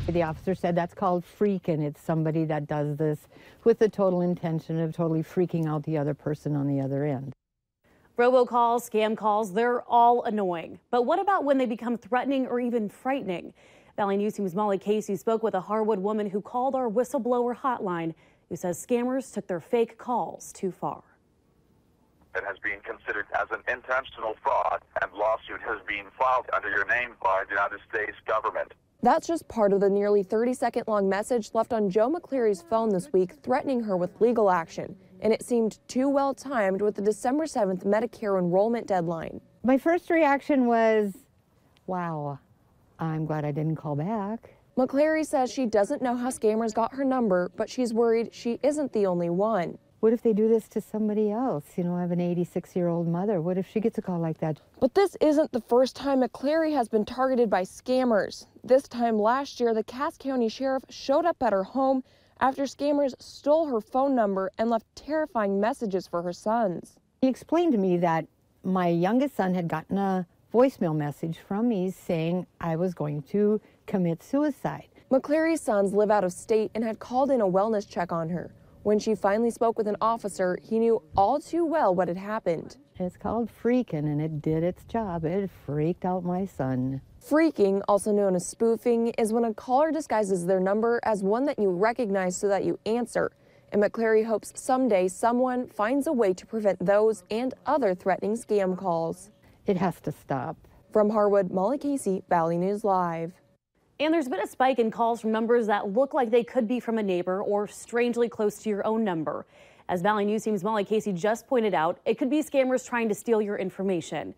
The officer said that's called freaking. It's somebody that does this with the total intention of totally freaking out the other person on the other end. Robocalls, scam calls, they're all annoying. But what about when they become threatening or even frightening? Valley News Team's Molly Casey spoke with a Harwood woman who called our whistleblower hotline, who says scammers took their fake calls too far. It has been considered as an intentional fraud, and lawsuit has been filed under your name by the United States government. That's just part of the nearly 30-second-long message left on Joe McCleary's phone this week, threatening her with legal action. And it seemed too well timed with the December 7th Medicare enrollment deadline. My first reaction was, wow, I'm glad I didn't call back. McCleary says she doesn't know how scammers got her number, but she's worried she isn't the only one. What if they do this to somebody else? You know, I have an 86-year-old mother. What if she gets a call like that? But this isn't the first time McCleary has been targeted by scammers. This time last year, the Cass County Sheriff showed up at her home after scammers stole her phone number and left terrifying messages for her sons. He explained to me that my youngest son had gotten a voicemail message from me saying I was going to commit suicide. McCleary's sons live out of state and had called in a wellness check on her. When she finally spoke with an officer, he knew all too well what had happened. It's called freaking, and it did its job. It freaked out my son. Freaking, also known as spoofing, is when a caller disguises their number as one that you recognize so that you answer. And McCleary hopes someday someone finds a way to prevent those and other threatening scam calls. It has to stop. From Harwood, Molly Casey, Valley News Live. And there's been a spike in calls from numbers that look like they could be from a neighbor or strangely close to your own number. As Valley News Team's Molly Casey just pointed out, it could be scammers trying to steal your information.